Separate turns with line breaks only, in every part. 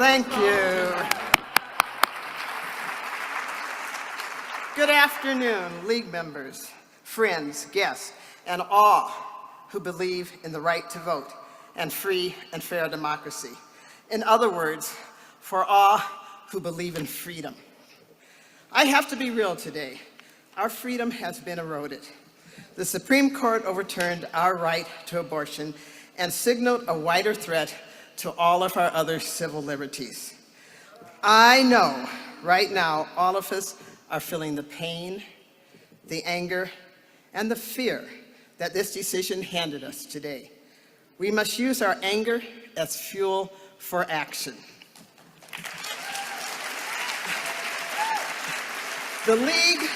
Thank you. Good afternoon, League members, friends, guests, and all who believe in the right to vote and free and fair democracy. In other words, for all who believe in freedom. I have to be real today. Our freedom has been eroded. The Supreme Court overturned our right to abortion and signaled a wider threat to all of our other civil liberties. I know right now all of us are feeling the pain, the anger, and the fear that this decision handed us today. We must use our anger as fuel for action. The League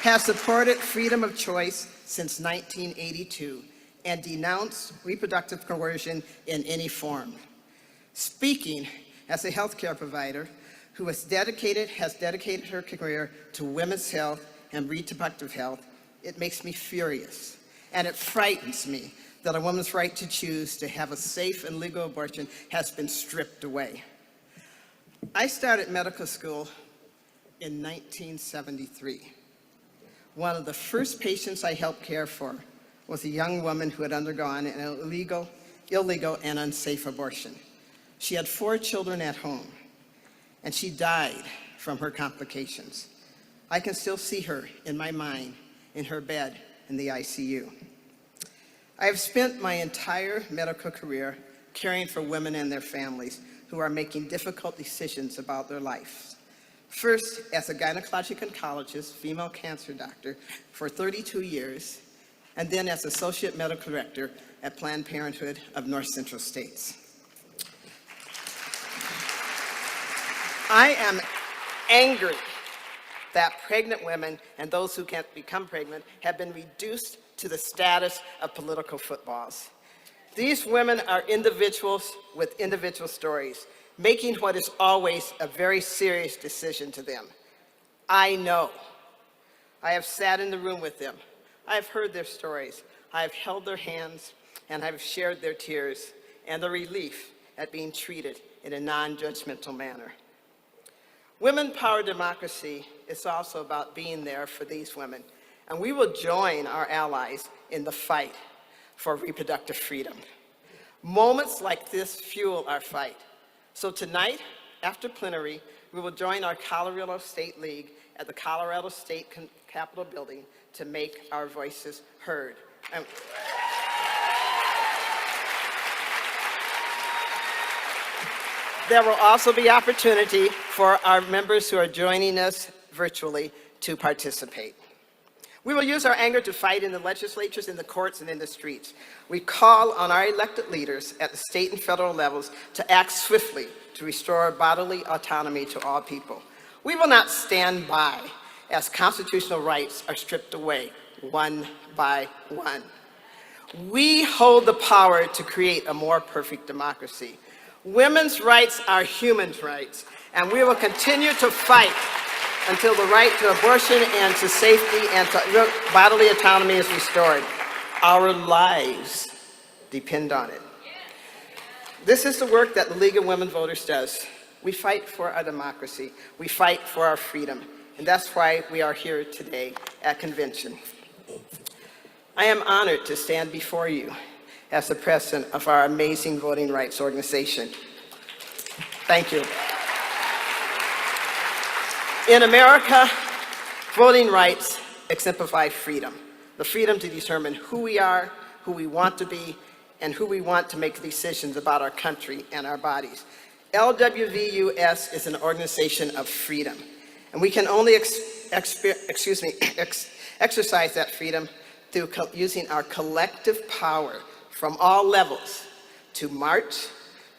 has supported freedom of choice since 1982 and denounced reproductive coercion in any form. Speaking as a healthcare provider who has dedicated her career to women's health and reproductive health, it makes me furious, and it frightens me that a woman's right to choose to have a safe and legal abortion has been stripped away. I started medical school in 1973. One of the first patients I helped care for was a young woman who had undergone an illegal and unsafe abortion. She had 4 children at home, and she died from her complications. I can still see her in my mind in her bed in the ICU. I have spent my entire medical career caring for women and their families who are making difficult decisions about their lives. First, as a gynecologic oncologist, female cancer doctor for 32 years, and then as Associate Medical Director at Planned Parenthood of North Central States. I am angry that pregnant women and those who can't become pregnant have been reduced to the status of political footballs. These women are individuals with individual stories, making what is always a very serious decision to them. I know. I have sat in the room with them. I have heard their stories. I have held their hands, and I have shared their tears and the relief at being treated in a non-judgmental manner. Women-powered democracy is also about being there for these women, and we will join our allies in the fight for reproductive freedom. Moments like this fuel our fight. So tonight, after plenary, we will join our Colorado State League at the Colorado State Capitol building to make our voices heard. There will also be opportunity for our members who are joining us virtually to participate. We will use our anger to fight in the legislatures, in the courts, and in the streets. We call on our elected leaders at the state and federal levels to act swiftly to restore bodily autonomy to all people. We will not stand by as constitutional rights are stripped away one by one. We hold the power to create a more perfect democracy. Women's rights are human rights, and we will continue to fight until the right to abortion and to safety and to bodily autonomy is restored. Our lives depend on it. This is the work that the League of Women Voters does. We fight for our democracy. We fight for our freedom. And that's why we are here today at convention. I am honored to stand before you as the president of our amazing voting rights organization. Thank you. In America, voting rights exemplify freedom, the freedom to determine who we are, who we want to be, and who we want to make decisions about our country and our bodies. LWVUS is an organization of freedom, and we can only exercise that freedom through using our collective power from all levels to march,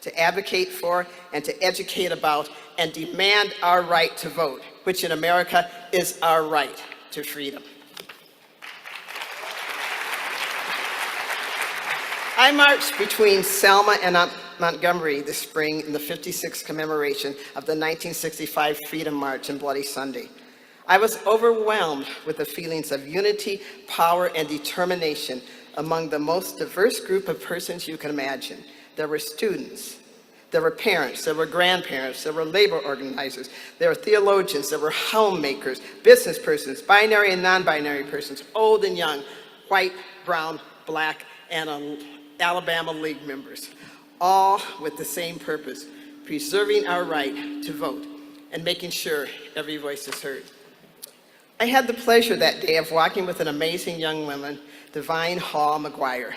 to advocate for, and to educate about, and demand our right to vote, which in America is our right to freedom. I marched between Selma and Montgomery this spring in the 56th commemoration of the 1965 Freedom March and Bloody Sunday. I was overwhelmed with the feelings of unity, power, and determination among the most diverse group of persons you can imagine. There were students, There were parents, there were grandparents, there were labor organizers, there were theologians, there were homemakers, business persons, binary and non-binary persons, old and young, white, brown, black, and Alabama League members, all with the same purpose, preserving our right to vote and making sure every voice is heard. I had the pleasure that day of walking with an amazing young woman, Divine Hall McGuire.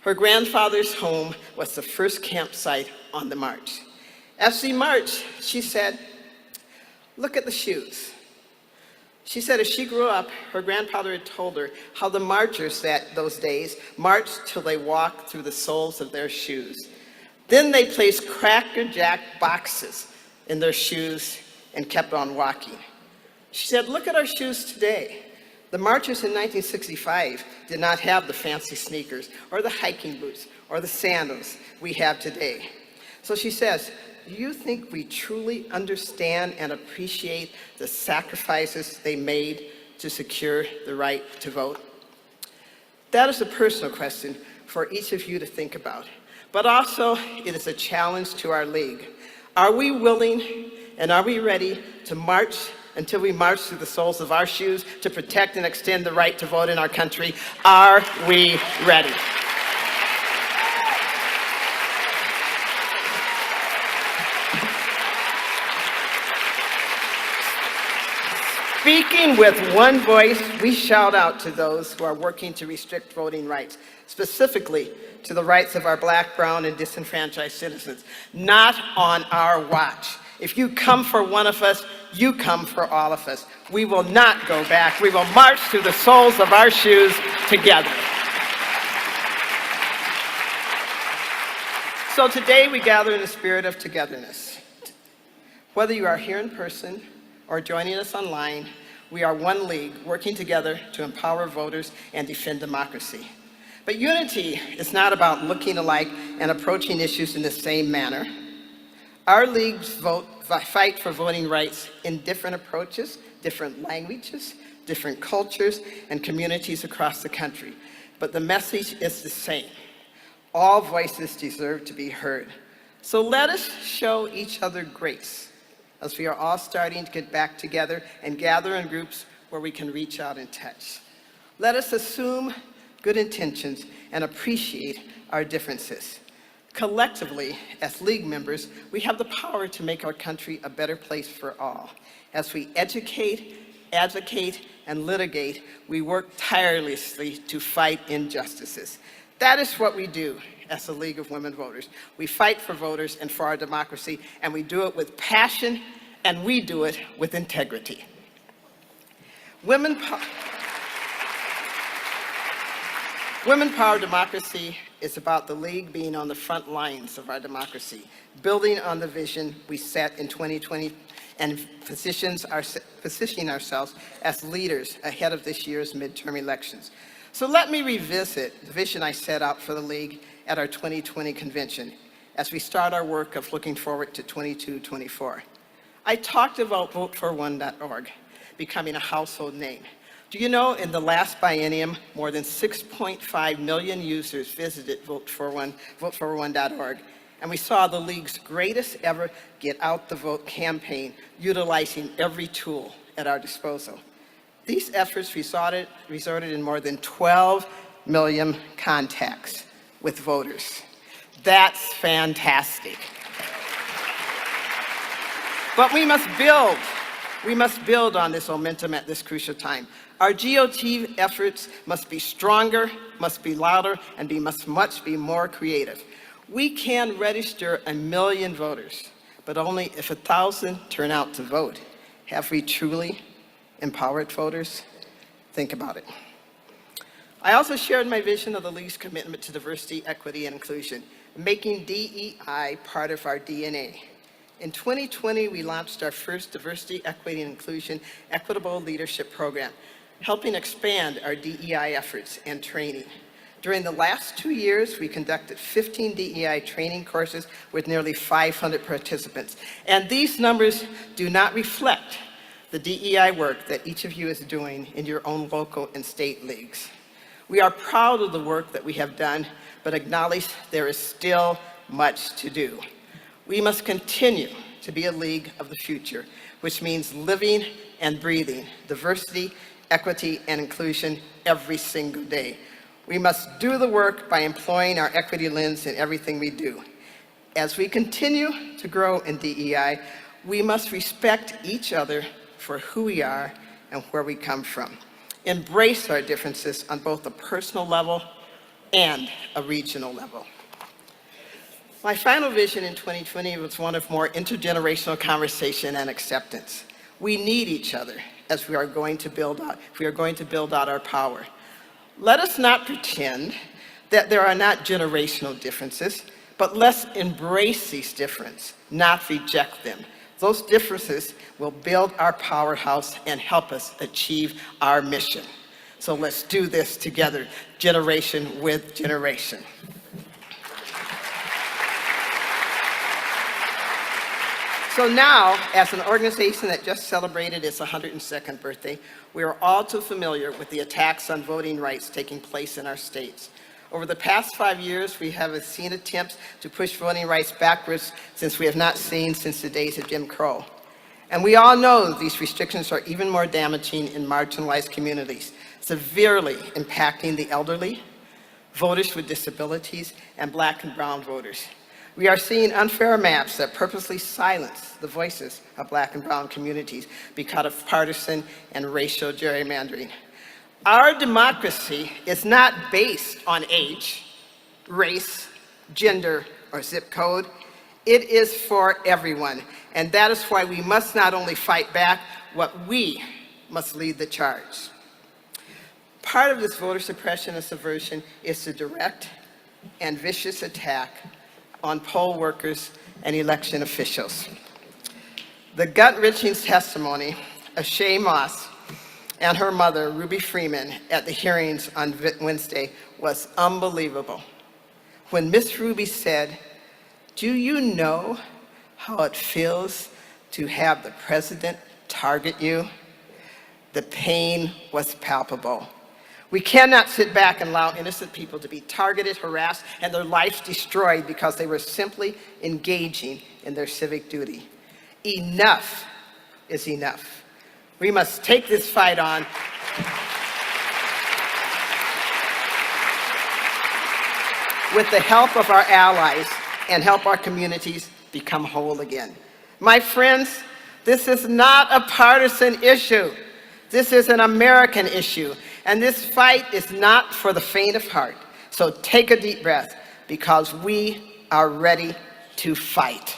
Her grandfather's home was the first campsite on the march. As we marched, she said, "Look at the shoes." She said as she grew up, her grandfather had told her how the marchers those days marched till they walked through the soles of their shoes. Then they placed Cracker Jack boxes in their shoes and kept on walking. She said, "Look at our shoes today. The marchers in 1965 did not have the fancy sneakers or the hiking boots or the sandals we have today." So she says, "Do you think we truly understand and appreciate the sacrifices they made to secure the right to vote?" That is a personal question for each of you to think about, but also it is a challenge to our league. Are we willing and are we ready to march until we march through the soles of our shoes to protect and extend the right to vote in our country? Are we ready? Speaking with one voice, we shout out to those who are working to restrict voting rights, specifically to the rights of our Black, brown, and disenfranchised citizens. Not on our watch. If you come for one of us, you come for all of us. We will not go back. We will march through the soles of our shoes together. So today we gather in the spirit of togetherness. Whether you are here in person or joining us online, we are one league working together to empower voters and defend democracy. But unity is not about looking alike and approaching issues in the same manner. Our leagues fight for voting rights in different approaches, different languages, different cultures, and communities across the country. But the message is the same. All voices deserve to be heard. So let us show each other grace as we are all starting to get back together and gather in groups where we can reach out and touch. Let us assume good intentions and appreciate our differences. Collectively, as league members, we have the power to make our country a better place for all. As we educate, advocate, and litigate, we work tirelessly to fight injustices. That is what we do as the League of Women Voters. We fight for voters and for our democracy, and we do it with passion, and we do it with integrity. Women Power Democracy is about the League being on the front lines of our democracy, building on the vision we set in 2020 and positioning ourselves as leaders ahead of this year's midterm elections. So let me revisit the vision I set out for the League at our 2020 convention as we start our work of looking forward to 22-24. I talked about voteforone.org becoming a household name. Do you know, in the last biennium, more than 6.5 million users visited voteforone.org, and we saw the League's greatest ever Get Out the Vote campaign, utilizing every tool at our disposal. These efforts resulted in more than 12 million contacts with voters. That's fantastic. But we must build on this momentum at this crucial time. Our GOT efforts must be stronger, must be louder, and must be more creative. We can register 1 million voters, but only if 1,000 turn out to vote. Have we truly empowered voters? Think about it. I also shared my vision of the League's commitment to diversity, equity, and inclusion, making DEI part of our DNA. In 2020, we launched our first Diversity, Equity, and Inclusion Equitable Leadership Program, helping expand our DEI efforts and training. During the last 2 years, we conducted 15 DEI training courses with nearly 500 participants. And these numbers do not reflect the DEI work that each of you is doing in your own local and state leagues. We are proud of the work that we have done, but acknowledge there is still much to do. We must continue to be a league of the future, which means living and breathing diversity, equity, and inclusion every single day. We must do the work by employing our equity lens in everything we do. As we continue to grow in DEI, we must respect each other for who we are and where we come from. Embrace our differences on both a personal level and a regional level. My final vision in 2020 was one of more intergenerational conversation and acceptance. We need each other as we are going to build out our power. Let us not pretend that there are not generational differences, but let's embrace these differences, not reject them. Those differences will build our powerhouse and help us achieve our mission. So let's do this together, generation with generation. So now, as an organization that just celebrated its 102nd birthday, we are all too familiar with the attacks on voting rights taking place in our states. Over the past 5 years, we have seen attempts to push voting rights backwards since we have not seen since the days of Jim Crow. And we all know these restrictions are even more damaging in marginalized communities, severely impacting the elderly, voters with disabilities, and Black and brown voters. We are seeing unfair maps that purposely silence the voices of Black and brown communities because of partisan and racial gerrymandering. Our democracy is not based on age, race, gender, or zip code. It is for everyone, and that is why we must not only fight back, but we must lead the charge. Part of this voter suppression and subversion is the direct and vicious attack on poll workers and election officials. The gut-wrenching testimony of Shay Moss and her mother, Ruby Freeman, at the hearings on Wednesday was unbelievable. When Miss Ruby said, "Do you know how it feels to have the president target you?" The pain was palpable. We cannot sit back and allow innocent people to be targeted, harassed, and their lives destroyed because they were simply engaging in their civic duty. Enough is enough. We must take this fight on with the help of our allies and help our communities become whole again. My friends, this is not a partisan issue. This is an American issue, and this fight is not for the faint of heart. So take a deep breath, because we are ready to fight.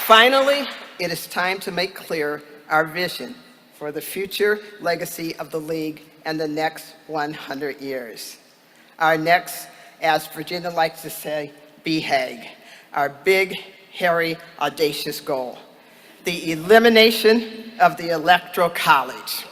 Finally, it is time to make clear our vision for the future legacy of the League and the next 100 years. Our next, as Virginia likes to say, BHAG, our big, hairy, audacious goal: the elimination of the Electoral College.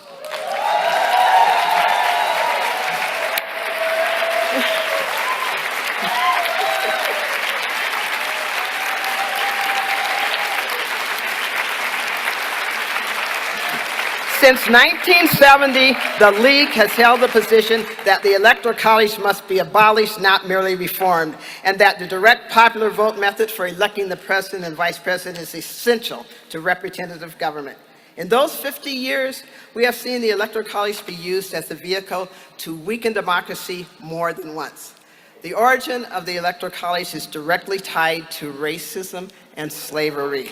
Since 1970, the League has held the position that the Electoral College must be abolished, not merely reformed, and that the direct popular vote method for electing the president and vice president is essential to representative government. In those 50 years, we have seen the Electoral College be used as a vehicle to weaken democracy more than once. The origin of the Electoral College is directly tied to racism and slavery.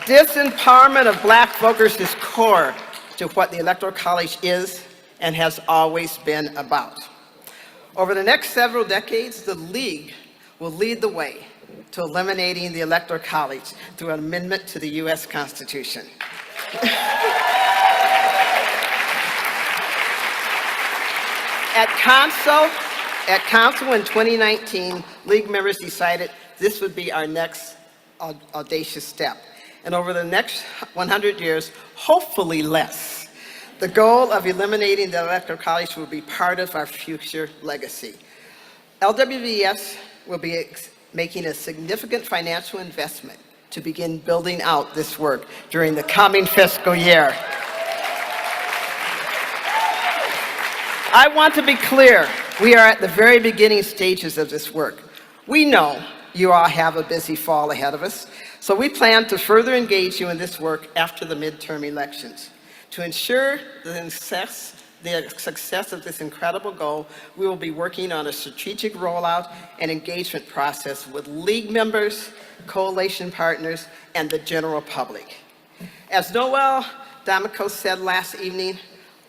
Disempowerment of Black voters is core to what the Electoral College is and has always been about. Over the next several decades, the League will lead the way to eliminating the Electoral College through an amendment to the U.S. Constitution. At Council in 2019, League members decided this would be our next audacious step. And over the next 100 years, hopefully less, the goal of eliminating the Electoral College will be part of our future legacy. LWVS will be making a significant financial investment to begin building out this work during the coming fiscal year. I want to be clear, we are at the very beginning stages of this work. We know you all have a busy fall ahead of us, so we plan to further engage you in this work after the midterm elections. To ensure the success of this incredible goal, we will be working on a strategic rollout and engagement process with league members, coalition partners, and the general public. As Noel D'Amico said last evening,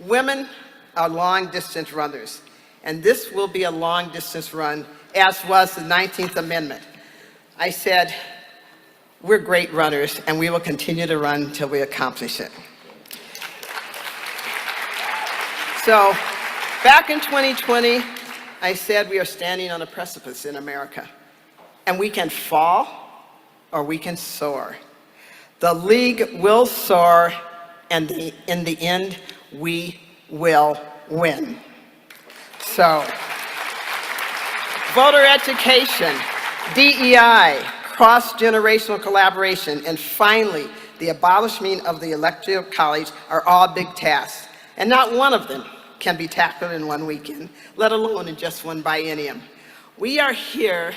women are long-distance runners, and this will be a long-distance run, as was the 19th Amendment. I said, we're great runners, and we will continue to run until we accomplish it. So, back in 2020, I said we are standing on a precipice in America, and we can fall or we can soar. The League will soar, and in the end, we will win. So, voter education, DEI, cross-generational collaboration, and finally, the abolishment of the Electoral College are all big tasks, and not one of them can be tackled in one weekend, let alone in just one biennium. We are here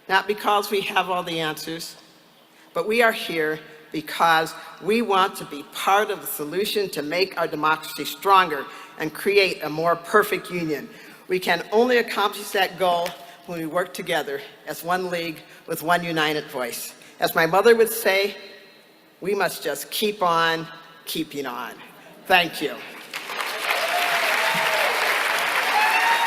not because we have all the answers, but we are here because we want to be part of the solution to make our democracy stronger and create a more perfect union. We can only accomplish that goal when we work together as one league with one united voice. As my mother would say, we must just keep on keeping on. Thank you.